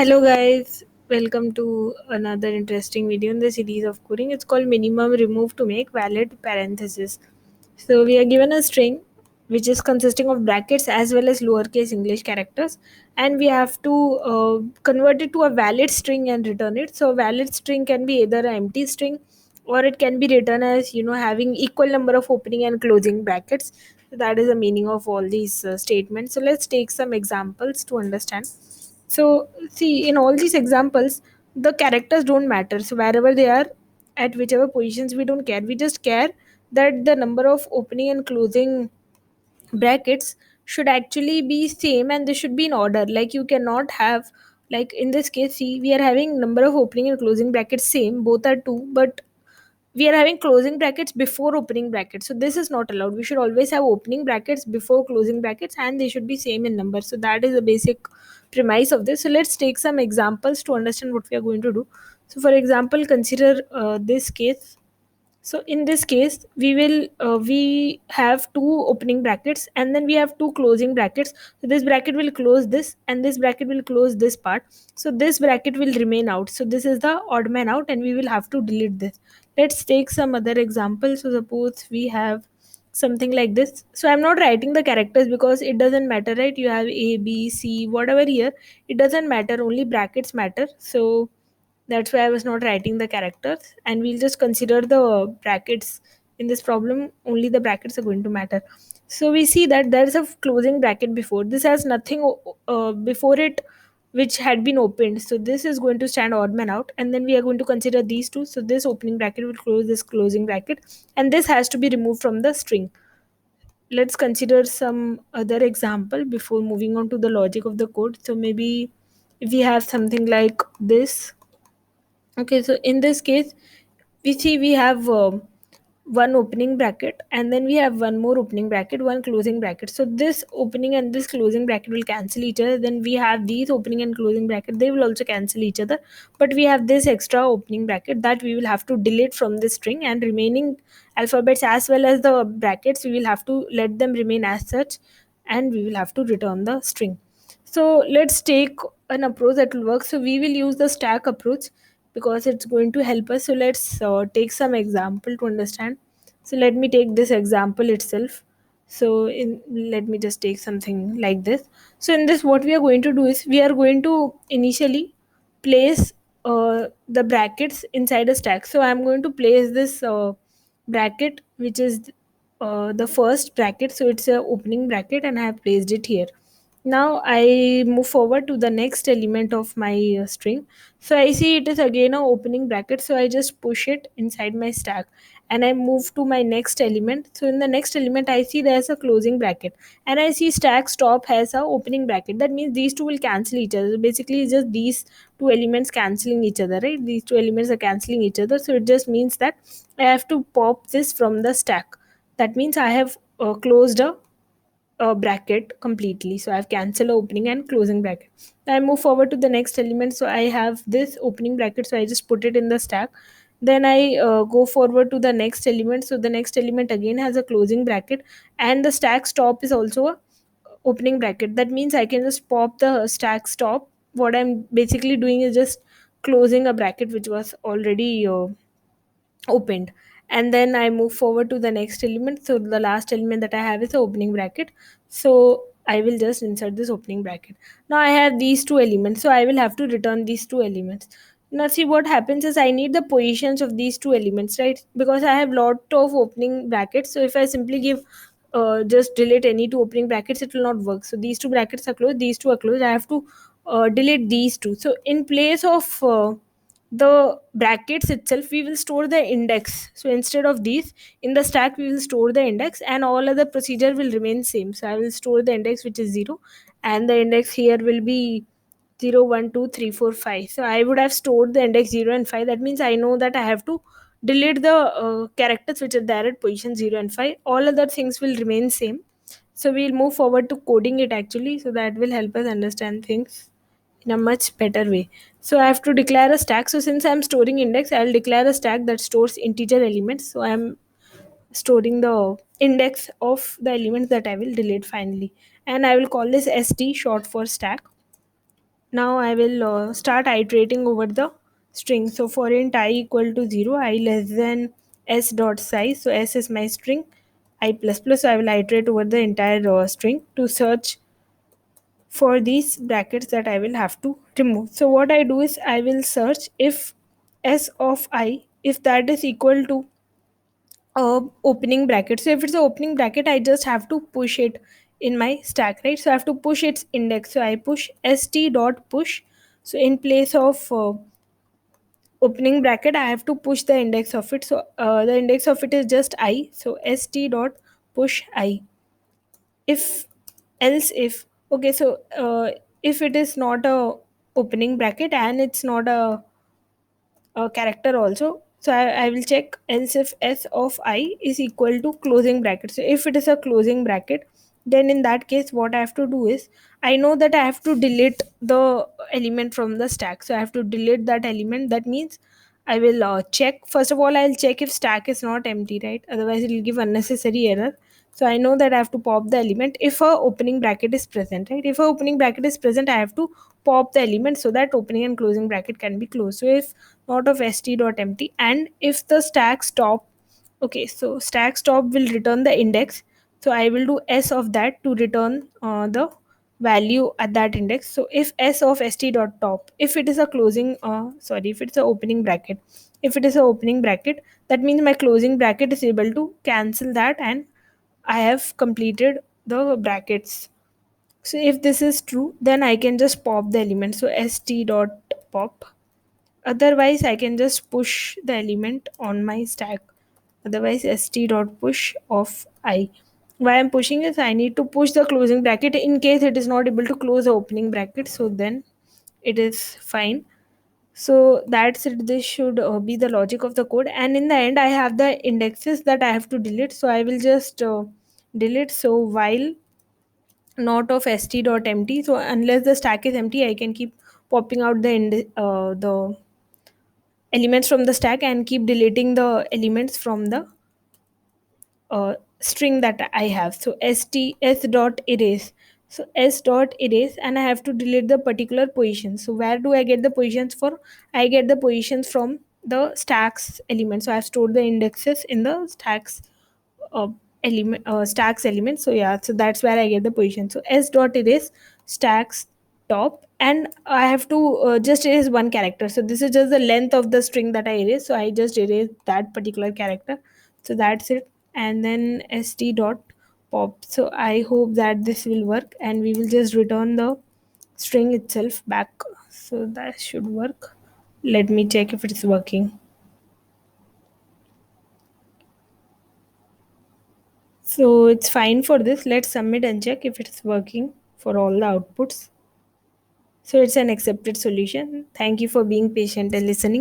Hello guys, welcome to another interesting video in the series of coding. It's called minimum remove to make valid parenthesis. So we are given a string which is consisting of brackets as well as lowercase English characters, and we have to convert it to a valid string and return it. So valid string can be either an empty string or it can be written as having equal number of opening and closing brackets. So that is the meaning of all these statements. So let's take some examples to understand. So, see, in all these examples, the characters don't matter. So, wherever they are, at whichever positions, we don't care. We just care that the number of opening and closing brackets should actually be same and they should be in order. Like, you cannot have, like in this case, see, we are having number of opening and closing brackets same, both are 2, but we are having closing brackets before opening brackets, so this is not allowed. We should always have opening brackets before closing brackets and they should be same in number. So that is the basic premise of this. So let's take some examples to understand what we are going to do. So for example, consider this case. So in this case, we have two opening brackets and then we have two closing brackets. So this bracket will close this and this bracket will close this part. So this bracket will remain out. So this is the odd man out and we will have to delete this. Let's take some other examples. So suppose we have something like this. So I'm not writing the characters because it doesn't matter, right? You have A, B, C, whatever here. It doesn't matter. Only brackets matter. So that's why I was not writing the characters, and we'll just consider the brackets in this problem. Only the brackets are going to matter. So we see that there is a closing bracket before. This has nothing before it which had been opened. So this is going to stand odd man out, and then we are going to consider these two. So this opening bracket will close this closing bracket, and this has to be removed from the string. Let's consider some other example before moving on to the logic of the code. So maybe if we have something like this. Okay, so in this case, we see we have one opening bracket and then we have one more opening bracket, one closing bracket. So this opening and this closing bracket will cancel each other. Then we have these opening and closing bracket, they will also cancel each other. But we have this extra opening bracket that we will have to delete from this string, and remaining alphabets as well as the brackets, we will have to let them remain as such, and we will have to return the string. So let's take an approach that will work. So we will use the stack approach because it's going to help us. So let's take some example to understand. So let me take this example itself. So let me just take something like this. So in this, what we are going to do is we are going to initially place the brackets inside a stack. So I'm going to place this bracket which is the first bracket. So it's a opening bracket and I have placed it here. Now I move forward to the next element of my string. So I see it is again a opening bracket, so I just push it inside my stack and I move to my next element. So in the next element I see there's a closing bracket, and I see stack stop has a opening bracket. That means these two will cancel each other. Basically it's just these two elements canceling each other, right? These two elements are canceling each other, so it just means that I have to pop this from the stack. That means I have closed a bracket completely. So I've cancelled opening and closing bracket. I move forward to the next element. So I have this opening bracket, so I just put it in the stack. Then I go forward to the next element. So the next element again has a closing bracket, and the stack stop is also a opening bracket. That means I can just pop the stack stop. What I'm basically doing is just closing a bracket which was already opened, and then I move forward to the next element. So the last element that I have is the opening bracket, so I will just insert this opening bracket. Now I have these two elements, so I will have to return these two elements. Now see what happens is I need the positions of these two elements, right? Because I have lot of opening brackets, so if I simply give just delete any two opening brackets, it will not work. So these two brackets are closed, these two are closed, I have to delete these two. So in place of the brackets itself, we will store the index. So instead of these, in the stack we will store the index and all other procedure will remain same. So I will store the index which is 0, and the index here will be 0 1 2 3 4 5. So I would have stored the index 0 and 5. That means I know that I have to delete the characters which are there at position 0 and 5. All other things will remain same. So we'll move forward to coding it actually, so that will help us understand things in a much better way. So I have to declare a stack. So since I'm storing index, I'll declare a stack that stores integer elements. So I'm storing the index of the elements that I will delete finally. And I will call this st, short for stack. Now I will start iterating over the string. So for int I equal to 0, I less than s dot size. So s is my string, I plus plus. So I will iterate over the entire string to search for these brackets that I will have to remove. So what I do is I will search if s of I, if that is equal to opening bracket. So if it's an opening bracket, I just have to push it in my stack, right? So I have to push its index. So I push st dot push. So in place of opening bracket, I have to push the index of it. So the index of it is just I. So st dot push I. If else if okay, so if it is not a opening bracket and it's not a character also, so I will check else if s of I is equal to closing bracket. So if it is a closing bracket, then in that case what I have to do is, I know that I have to delete the element from the stack. So I have to delete that element. That means I will check, first of all I'll check if stack is not empty, right? Otherwise it will give unnecessary error. So I know that I have to pop the element if a opening bracket is present, right? If a opening bracket is present, I have to pop the element so that opening and closing bracket can be closed. So if not of st dot empty, and if the stack stop, okay, so stack stop will return the index. So I will do s of that to return the value at that index. So if s of st dot top, if it is a closing sorry, if it's a opening bracket, if it is a opening bracket, that means my closing bracket is able to cancel that, and I have completed the brackets. So if this is true, then I can just pop the element. So st dot pop. Otherwise I can just push the element on my stack. Otherwise st dot push of I. Why I'm pushing is I need to push the closing bracket in case it is not able to close the opening bracket. So then it is fine. So that's it. This should be the logic of the code. And in the end, I have the indexes that I have to delete. So I will just delete. So while not of st dot empty. So unless the stack is empty, I can keep popping out the elements from the stack and keep deleting the elements from the string that I have. So s dot erase. So s dot erase, and I have to delete the particular position. So where do I get the positions for? I get the positions from the stacks element. So I've stored the indexes in the uh, stacks element. So yeah, so that's where I get the position. So s dot erase stacks top, and I have to just erase one character. So this is just the length of the string that I erase. So I just erase that particular character. So that's it. And then st dot pop. So I hope that this will work, and we will just return the string itself back. So that should work. Let me check if it's working. So it's fine for this. Let's submit and check if it's working for all the outputs. So it's an accepted solution. Thank you for being patient and listening.